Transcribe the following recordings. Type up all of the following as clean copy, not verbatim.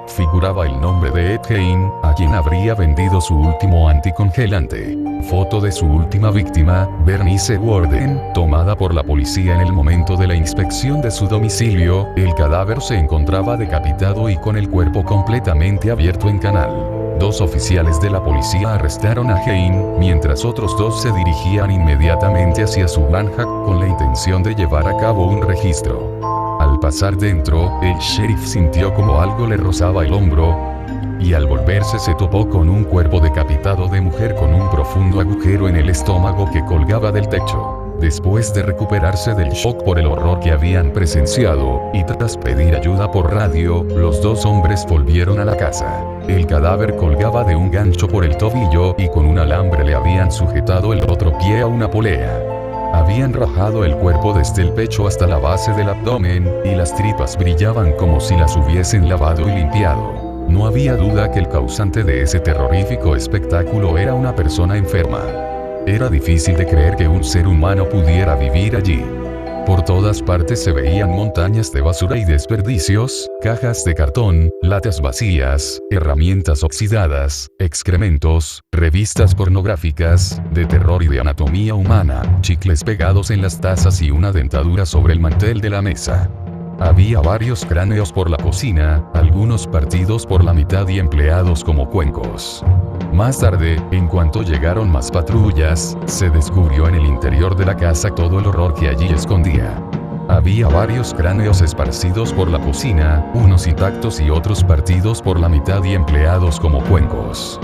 figuraba el nombre de Ed Gein, a quien habría vendido su último anticongelante. Foto de su última víctima, Bernice Warden, tomada por la policía en el momento de la inspección de su domicilio. El cadáver se encontraba decapitado y con el cuerpo completamente abierto en canal. 2 oficiales de la policía arrestaron a Gein, mientras otros 2 se dirigían inmediatamente hacia su granja con la intención de llevar a cabo un registro. Al pasar dentro, el sheriff sintió como algo le rozaba el hombro, y al volverse se topó con un cuerpo decapitado de mujer con un profundo agujero en el estómago que colgaba del techo. Después de recuperarse del shock por el horror que habían presenciado, y tras pedir ayuda por radio, los 2 hombres volvieron a la casa. El cadáver colgaba de un gancho por el tobillo y con un alambre le habían sujetado el otro pie a una polea. Habían rajado el cuerpo desde el pecho hasta la base del abdomen, y las tripas brillaban como si las hubiesen lavado y limpiado. No había duda que el causante de ese terrorífico espectáculo era una persona enferma. Era difícil de creer que un ser humano pudiera vivir allí. Por todas partes se veían montañas de basura y desperdicios, cajas de cartón, latas vacías, herramientas oxidadas, excrementos, revistas pornográficas, de terror y de anatomía humana, chicles pegados en las tazas y una dentadura sobre el mantel de la mesa. Había varios cráneos por la cocina, algunos partidos por la mitad y empleados como cuencos. Más tarde, en cuanto llegaron más patrullas, se descubrió en el interior de la casa todo el horror que allí escondía. Había varios cráneos esparcidos por la cocina, unos intactos y otros partidos por la mitad y empleados como cuencos.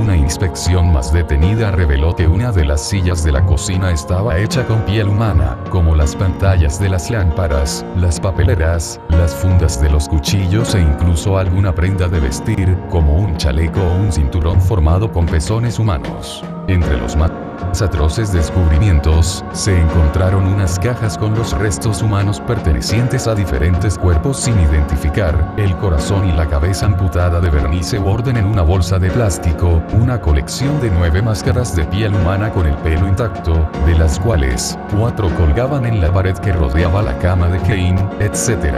Una inspección más detenida reveló que una de las sillas de la cocina estaba hecha con piel humana, como las pantallas de las lámparas, las papeleras, las fundas de los cuchillos e incluso alguna prenda de vestir, como un chaleco o un cinturón formado con pezones humanos. Entre los más atroces descubrimientos, se encontraron unas cajas con los restos humanos pertenecientes a diferentes cuerpos sin identificar, el corazón y la cabeza amputada de Bernice Warden en una bolsa de plástico, una colección de 9 máscaras de piel humana con el pelo intacto, de las cuales 4 colgaban en la pared que rodeaba la cama de Gein, etc.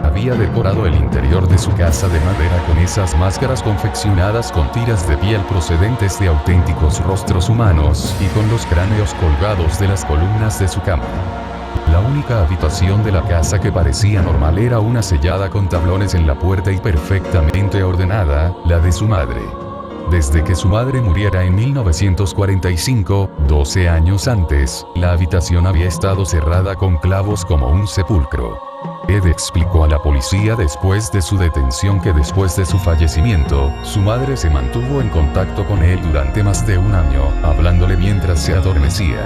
Había decorado el interior de su casa de madera con esas máscaras confeccionadas con tiras de piel procedentes de auténticos rostros humanos y con los cráneos colgados de las columnas de su cama. La única habitación de la casa que parecía normal era una sellada con tablones en la puerta y perfectamente ordenada, la de su madre. Desde que su madre muriera en 1945, 12 años antes, la habitación había estado cerrada con clavos como un sepulcro. Ed explicó a la policía después de su detención que después de su fallecimiento, su madre se mantuvo en contacto con él durante más de un año, hablándole mientras se adormecía.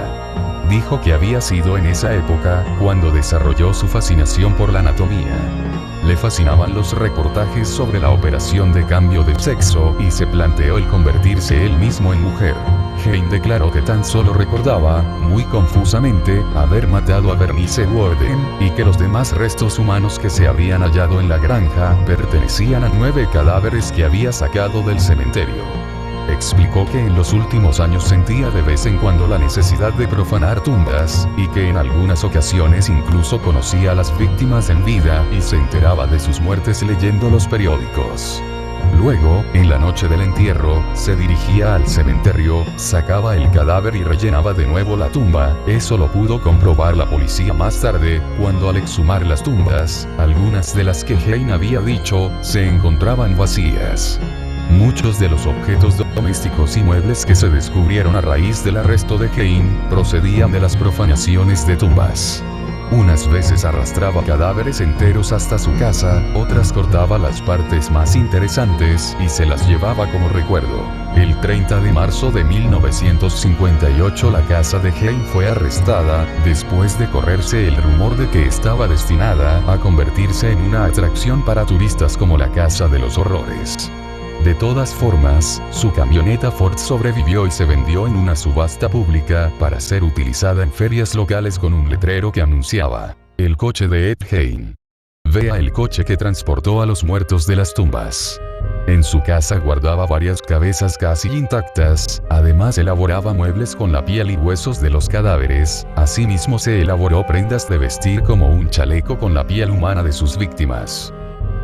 Dijo que había sido en esa época cuando desarrolló su fascinación por la anatomía. Le fascinaban los reportajes sobre la operación de cambio de sexo y se planteó el convertirse él mismo en mujer. Gein declaró que tan solo recordaba, muy confusamente, haber matado a Bernice Warden, y que los demás restos humanos que se habían hallado en la granja pertenecían a 9 cadáveres que había sacado del cementerio. Explicó que en los últimos años sentía de vez en cuando la necesidad de profanar tumbas, y que en algunas ocasiones incluso conocía a las víctimas en vida y se enteraba de sus muertes leyendo los periódicos. Luego, en la noche del entierro, se dirigía al cementerio, sacaba el cadáver y rellenaba de nuevo la tumba. Eso lo pudo comprobar la policía más tarde, cuando al exhumar las tumbas, algunas de las que Gein había dicho, se encontraban vacías. Muchos de los objetos domésticos y muebles que se descubrieron a raíz del arresto de Gein, procedían de las profanaciones de tumbas. Unas veces arrastraba cadáveres enteros hasta su casa, otras cortaba las partes más interesantes y se las llevaba como recuerdo. El 30 de marzo de 1958 la casa de Gein fue arrestada, después de correrse el rumor de que estaba destinada a convertirse en una atracción para turistas como la Casa de los Horrores. De todas formas, su camioneta Ford sobrevivió y se vendió en una subasta pública para ser utilizada en ferias locales con un letrero que anunciaba: el coche de Ed Gein. Vea el coche que transportó a los muertos de las tumbas. En su casa guardaba varias cabezas casi intactas, además elaboraba muebles con la piel y huesos de los cadáveres, asimismo se elaboró prendas de vestir como un chaleco con la piel humana de sus víctimas.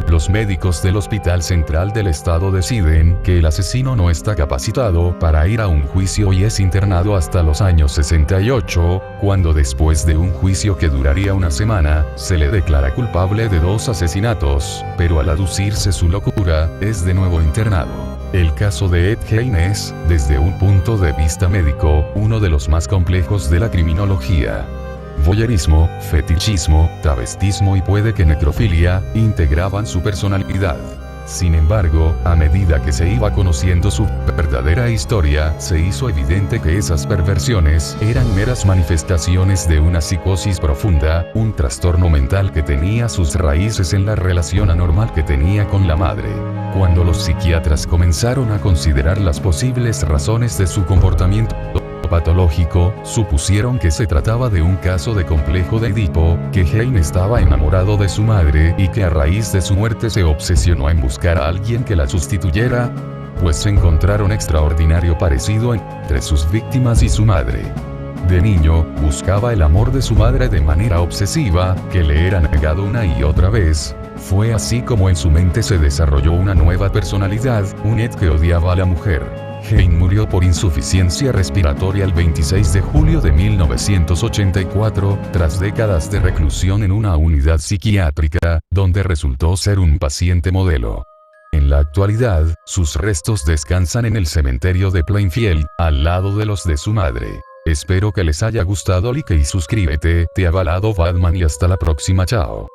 Los médicos del Hospital Central del Estado deciden que el asesino no está capacitado para ir a un juicio y es internado hasta los años 68, cuando después de un juicio que duraría una semana, se le declara culpable de 2 asesinatos, pero al aducirse su locura, es de nuevo internado. El caso de Ed Gein es, desde un punto de vista médico, uno de los más complejos de la criminología. Voyeurismo, fetichismo, travestismo y puede que necrofilia, integraban su personalidad. Sin embargo, a medida que se iba conociendo su verdadera historia, se hizo evidente que esas perversiones eran meras manifestaciones de una psicosis profunda, un trastorno mental que tenía sus raíces en la relación anormal que tenía con la madre. Cuando los psiquiatras comenzaron a considerar las posibles razones de su comportamiento patológico, supusieron que se trataba de un caso de complejo de Edipo, que Gein estaba enamorado de su madre y que a raíz de su muerte se obsesionó en buscar a alguien que la sustituyera, pues encontraron extraordinario parecido entre sus víctimas y su madre. De niño, buscaba el amor de su madre de manera obsesiva, que le era negado una y otra vez. Fue así como en su mente se desarrolló una nueva personalidad, un Ed que odiaba a la mujer. Gein murió por insuficiencia respiratoria el 26 de julio de 1984, tras décadas de reclusión en una unidad psiquiátrica, donde resultó ser un paciente modelo. En la actualidad, sus restos descansan en el cementerio de Plainfield, al lado de los de su madre. Espero que les haya gustado, like y suscríbete, te ha avalado Batman y hasta la próxima, chao.